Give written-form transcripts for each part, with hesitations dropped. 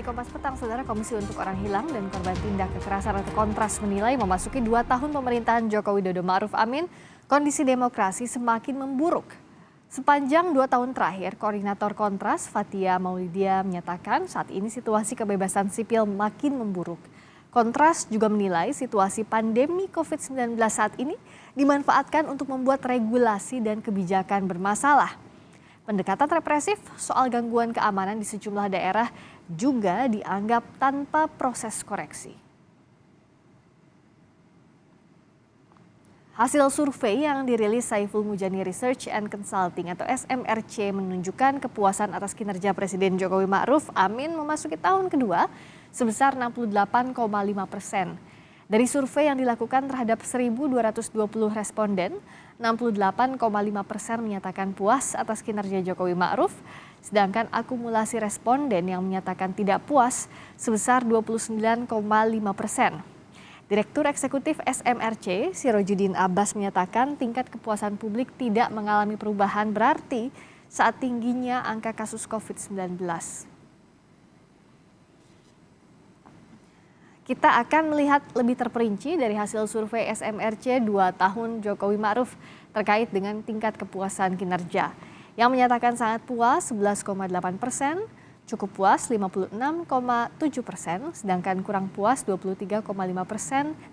Kompas Petang, Saudara. Komisi untuk Orang Hilang dan Korban Tindak Kekerasan atau Kontras menilai memasuki 2 tahun pemerintahan Joko Widodo Ma'ruf Amin, kondisi demokrasi semakin memburuk. Sepanjang 2 tahun terakhir, Koordinator Kontras Fathia Maulidia menyatakan saat ini situasi kebebasan sipil makin memburuk. Kontras juga menilai situasi pandemi COVID-19 saat ini dimanfaatkan untuk membuat regulasi dan kebijakan bermasalah. Pendekatan represif soal gangguan keamanan di sejumlah daerah juga dianggap tanpa proses koreksi. Hasil survei yang dirilis Saiful Mujani Research and Consulting atau SMRC menunjukkan kepuasan atas kinerja Presiden Jokowi Ma'ruf Amin memasuki tahun kedua sebesar 68,5%. Dari survei yang dilakukan terhadap 1.220 responden, 68,5% menyatakan puas atas kinerja Jokowi Ma'ruf, sedangkan akumulasi responden yang menyatakan tidak puas sebesar 29,5%. Direktur Eksekutif SMRC, Sirojudin Abbas menyatakan tingkat kepuasan publik tidak mengalami perubahan berarti saat tingginya angka kasus COVID-19. Kita akan melihat lebih terperinci dari hasil survei SMRC 2 tahun Jokowi Ma'ruf terkait dengan tingkat kepuasan kinerja. Yang menyatakan sangat puas 11,8%, cukup puas 56,7%, sedangkan kurang puas 23,5%,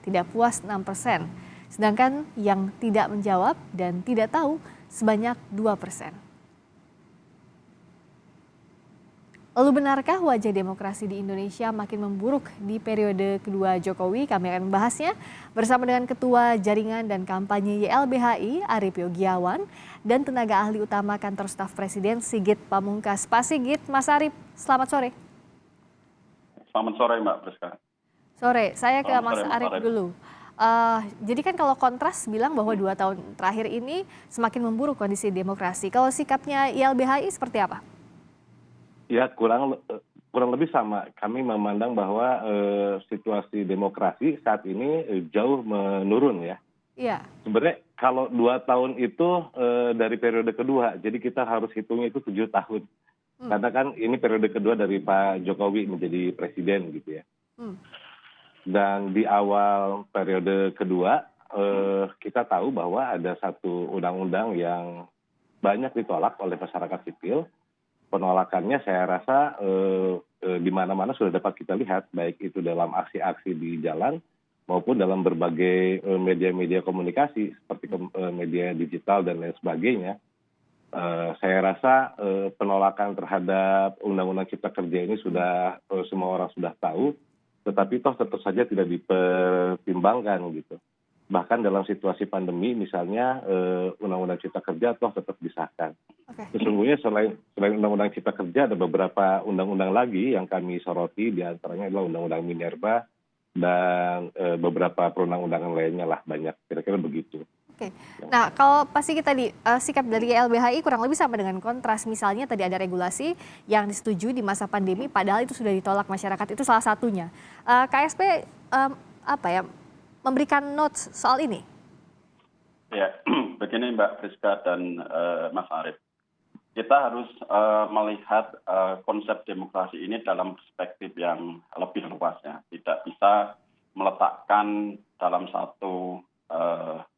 tidak puas 6%. Sedangkan yang tidak menjawab dan tidak tahu sebanyak 2%. Lalu benarkah wajah demokrasi di Indonesia makin memburuk di periode kedua Jokowi? Kami akan membahasnya bersama dengan Ketua Jaringan dan Kampanye YLBHI Arief Yogiawan dan tenaga ahli utama Kantor Staf Presiden Sigit Pamungkas. Pak Sigit, Mas Arief, selamat sore. Selamat sore Mbak Priska. Sore, saya ke Mas Mas Arief Arief dulu. Jadi kan kalau Kontras bilang bahwa 2 tahun terakhir ini semakin memburuk kondisi demokrasi. Kalau sikapnya YLBHI seperti apa? Ya kurang lebih sama. Kami memandang bahwa situasi demokrasi saat ini jauh menurun ya. Iya. Sebenarnya kalau 2 tahun itu dari periode kedua, jadi kita harus hitungnya itu 7 tahun. Karena kan ini periode kedua dari Pak Jokowi menjadi presiden gitu ya. Dan di awal periode kedua kita tahu bahwa ada satu undang-undang yang banyak ditolak oleh masyarakat sipil. Penolakannya saya rasa di mana-mana sudah dapat kita lihat, baik itu dalam aksi-aksi di jalan maupun dalam berbagai media-media komunikasi seperti media digital dan lain sebagainya. Saya rasa penolakan terhadap Undang-Undang Cipta Kerja ini sudah semua orang sudah tahu, tetapi toh tetap saja tidak dipertimbangkan gitu. Bahkan dalam situasi pandemi misalnya Undang-Undang Cipta Kerja toh tetap disahkan. Sesungguhnya selain Undang-Undang Cipta Kerja ada beberapa undang-undang lagi yang kami soroti, diantaranya adalah Undang-Undang Minerba dan beberapa perundang-undangan lainnya lah, banyak, kira-kira begitu. Oke. Nah, kalau pasti kita sikap dari YLBHI kurang lebih sama dengan Kontras. Misalnya tadi ada regulasi yang disetujui di masa pandemi, padahal itu sudah ditolak masyarakat. Itu salah satunya. KSP memberikan notes soal ini? Ya, begini Mbak Priska dan Mas Arief. Kita harus melihat konsep demokrasi ini dalam perspektif yang lebih luas ya. Tidak bisa meletakkan dalam satu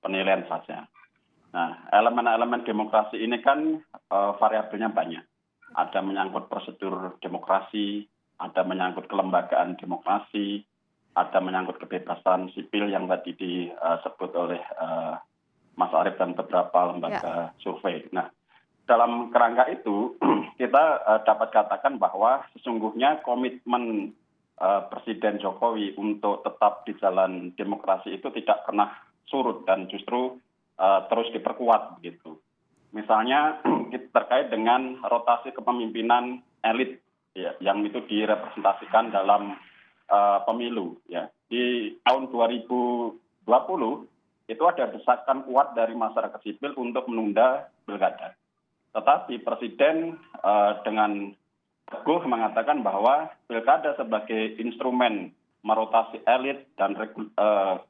penilaian saja. Nah, elemen-elemen demokrasi ini kan variabelnya banyak. Ada menyangkut prosedur demokrasi, ada menyangkut kelembagaan demokrasi, ada menyangkut kebebasan sipil yang tadi disebut oleh Mas Arief dan beberapa lembaga survei. Nah, dalam kerangka itu kita dapat katakan bahwa sesungguhnya komitmen Presiden Jokowi untuk tetap di jalan demokrasi itu tidak pernah surut dan justru terus diperkuat begitu. Misalnya terkait dengan rotasi kepemimpinan elit ya, yang itu direpresentasikan dalam pemilu ya. Di tahun 2020 itu ada desakan kuat dari masyarakat sipil untuk menunda pilkada. Tetapi Presiden dengan teguh mengatakan bahwa pilkada sebagai instrumen merotasi elit dan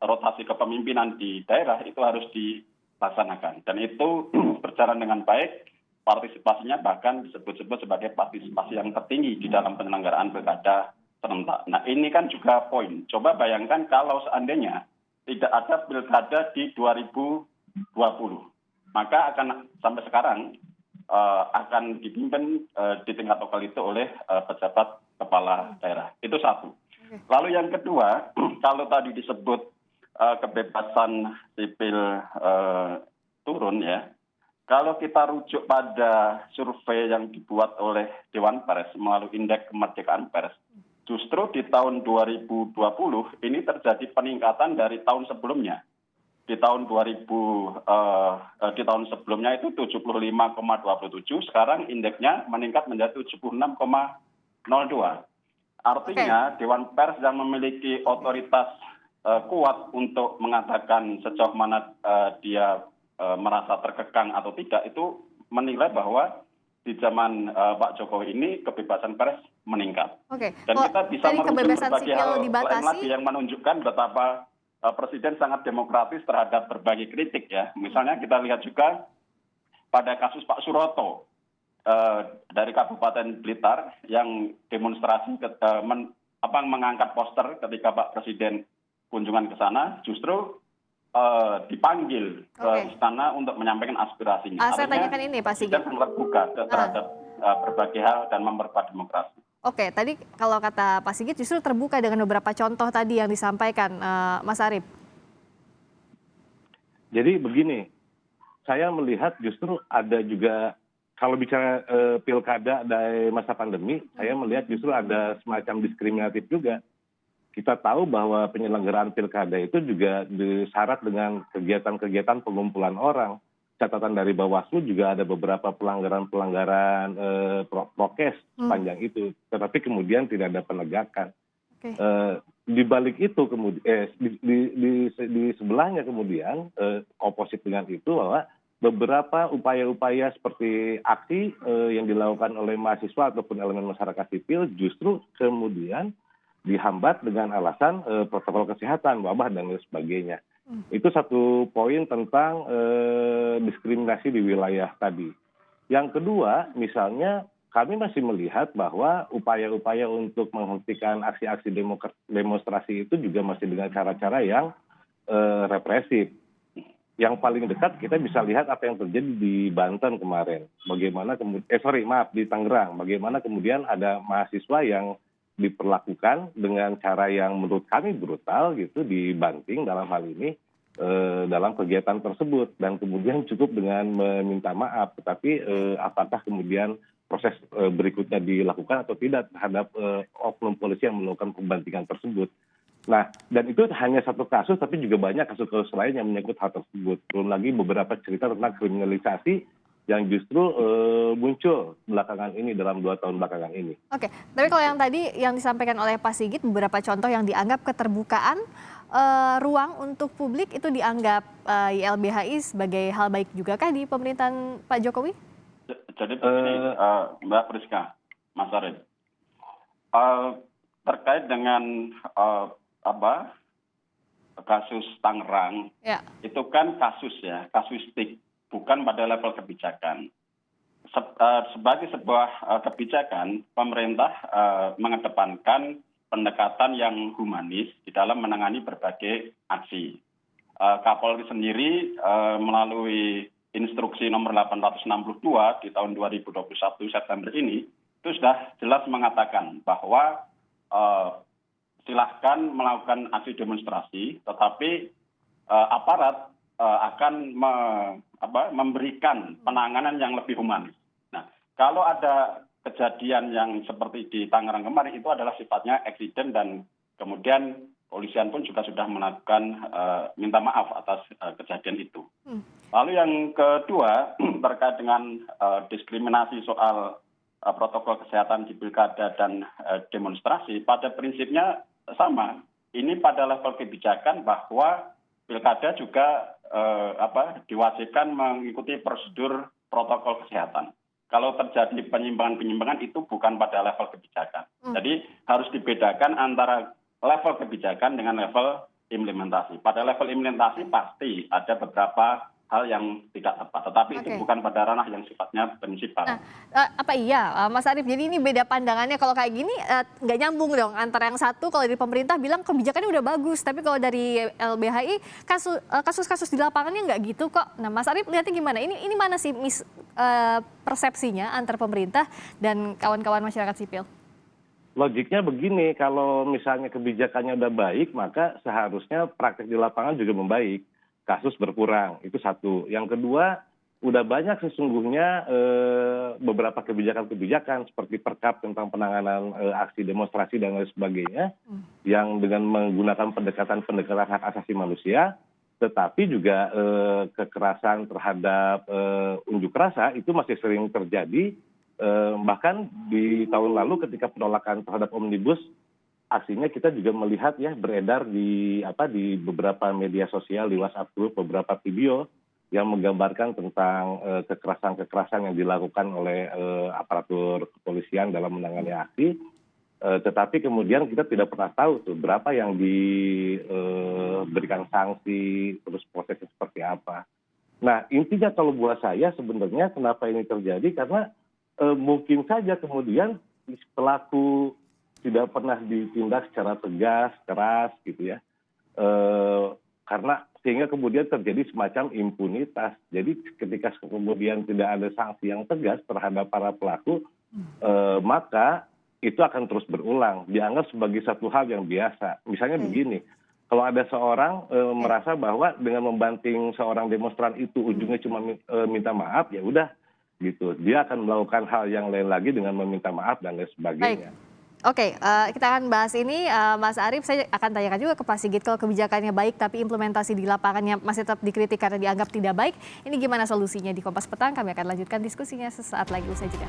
rotasi kepemimpinan di daerah itu harus dilaksanakan. Dan itu berjalan dengan baik partisipasinya bahkan disebut-sebut sebagai partisipasi yang tertinggi di dalam penyelenggaraan pilkada serentak. Nah ini kan juga poin. Coba bayangkan kalau seandainya tidak ada pilkada di 2020, maka akan sampai sekarang akan dipimpin di tingkat lokal itu oleh pejabat kepala daerah. Itu satu. Lalu yang kedua, kalau tadi disebut kebebasan sipil turun ya, kalau kita rujuk pada survei yang dibuat oleh Dewan Pers melalui Indeks Kemerdekaan Pers, justru di tahun 2020 ini terjadi peningkatan dari tahun sebelumnya. Di tahun sebelumnya itu 75,27, sekarang indeksnya meningkat menjadi 76,02. Artinya Dewan Pers yang memiliki otoritas kuat untuk mengatakan sejauh mana dia merasa terkekang atau tidak, itu menilai bahwa di zaman Pak Jokowi ini kebebasan pers meningkat. Dan kita bisa merujuk berbagai hal lain lagi yang menunjukkan betapa Presiden sangat demokratis terhadap berbagai kritik ya. Misalnya kita lihat juga pada kasus Pak Suroto dari Kabupaten Blitar yang demonstrasi mengangkat poster ketika Pak Presiden kunjungan ke sana, justru dipanggil ke istana untuk menyampaikan aspirasinya. Saya tanyakan ini Pak Sigit. Presiden terbuka terhadap berbagai hal dan memperkuat demokrasi. Oke, tadi kalau kata Pak Sigit justru terbuka dengan beberapa contoh tadi yang disampaikan Mas Arief. Jadi begini, saya melihat justru ada juga, kalau bicara pilkada dari masa pandemi, saya melihat justru ada semacam diskriminatif juga. Kita tahu bahwa penyelenggaraan pilkada itu juga disyarat dengan kegiatan-kegiatan pengumpulan orang. Catatan dari Bawaslu juga ada beberapa pelanggaran prokes sepanjang itu, tetapi kemudian tidak ada penegakan. Di balik itu kemudian di sebelahnya kemudian oposit dengan itu bahwa beberapa upaya-upaya seperti aksi yang dilakukan oleh mahasiswa ataupun elemen masyarakat sipil justru kemudian dihambat dengan alasan protokol kesehatan, wabah dan lain sebagainya. Itu satu poin tentang diskriminasi di wilayah tadi. Yang kedua, misalnya kami masih melihat bahwa upaya-upaya untuk menghentikan aksi-aksi demonstrasi itu juga masih dengan cara-cara yang represif. Yang paling dekat kita bisa lihat apa yang terjadi di Banten kemarin. Bagaimana di Tangerang. Bagaimana kemudian ada mahasiswa yang diperlakukan dengan cara yang menurut kami brutal gitu, dibanting dalam hal ini dalam kegiatan tersebut, dan kemudian cukup dengan meminta maaf, tetapi apakah kemudian proses berikutnya dilakukan atau tidak terhadap oknum polisi yang melakukan pembantingan tersebut. Nah, dan itu hanya satu kasus, tapi juga banyak kasus-kasus lain yang menyangkut hal tersebut. Belum lagi beberapa cerita tentang kriminalisasi yang justru muncul belakangan ini dalam 2 tahun belakangan ini. Oke, tapi kalau yang tadi yang disampaikan oleh Pak Sigit, beberapa contoh yang dianggap keterbukaan ruang untuk publik itu dianggap YLBHI sebagai hal baik juga kah di pemerintahan Pak Jokowi? Jadi Mbak Priska, Mas Arief, terkait dengan kasus Tangerang, itu kan kasustik, bukan pada level kebijakan. Sebagai sebuah kebijakan, pemerintah mengedepankan pendekatan yang humanis di dalam menangani berbagai aksi. Kapolri sendiri melalui instruksi nomor 862 di tahun 2021 September ini, itu sudah jelas mengatakan bahwa silahkan melakukan aksi demonstrasi, tetapi aparat akan memberikan penanganan yang lebih humanis. Nah, kalau ada kejadian yang seperti di Tangerang kemarin, itu adalah sifatnya eksiden, dan kemudian polisian pun juga sudah melakukan minta maaf atas kejadian itu. Lalu yang kedua, terkait dengan diskriminasi soal protokol kesehatan di pilkada dan demonstrasi, pada prinsipnya sama. Ini pada level kebijakan bahwa pilkada juga diwajibkan mengikuti prosedur protokol kesehatan. Kalau terjadi penyimpangan-penyimpangan itu bukan pada level kebijakan. Jadi harus dibedakan antara level kebijakan dengan level implementasi. Pada level implementasi pasti ada beberapa hal yang tidak tepat. Tetapi itu Oke. bukan pada ranah yang sifatnya prinsipal. Nah, apa iya, Mas Arief, jadi ini beda pandangannya kalau kayak gini, nggak nyambung dong antara yang satu kalau dari pemerintah bilang kebijakannya udah bagus, tapi kalau dari LBHI kasus-kasus di lapangannya nggak gitu kok. Nah, Mas Arief lihatnya gimana? Ini mana sih persepsinya antar pemerintah dan kawan-kawan masyarakat sipil? Logiknya begini, kalau misalnya kebijakannya udah baik, maka seharusnya praktek di lapangan juga membaik. Kasus berkurang, itu satu. Yang kedua, udah banyak sesungguhnya beberapa kebijakan-kebijakan seperti Perkap tentang penanganan aksi demonstrasi dan lain sebagainya, yang dengan menggunakan pendekatan-pendekatan hak asasi manusia, tetapi juga kekerasan terhadap unjuk rasa itu masih sering terjadi. Bahkan di tahun lalu ketika penolakan terhadap Omnibus, aksinya kita juga melihat ya beredar di beberapa media sosial, di WhatsApp group, beberapa video yang menggambarkan tentang kekerasan-kekerasan yang dilakukan oleh aparatur kepolisian dalam menangani aksi. Tetapi kemudian kita tidak pernah tahu tuh berapa yang diberikan sanksi, terus prosesnya seperti apa. Nah, intinya kalau buat saya sebenarnya kenapa ini terjadi, karena mungkin saja kemudian pelaku tidak pernah ditindak secara tegas, keras gitu ya. Karena sehingga kemudian terjadi semacam impunitas. Jadi ketika kemudian tidak ada sanksi yang tegas terhadap para pelaku, maka itu akan terus berulang. Dianggap sebagai satu hal yang biasa. Misalnya begini, kalau ada seorang merasa bahwa dengan membanting seorang demonstran itu ujungnya cuma minta maaf, ya udah gitu. Dia akan melakukan hal yang lain lagi dengan meminta maaf dan lain sebagainya. Baik. Oke, kita akan bahas ini, Mas Arief. Saya akan tanyakan juga ke Pak Sigit, kalau kebijakannya baik tapi implementasi di lapangannya masih tetap dikritik karena dianggap tidak baik, ini gimana solusinya? Di Kompas Petang kami akan lanjutkan diskusinya sesaat lagi usai jeda.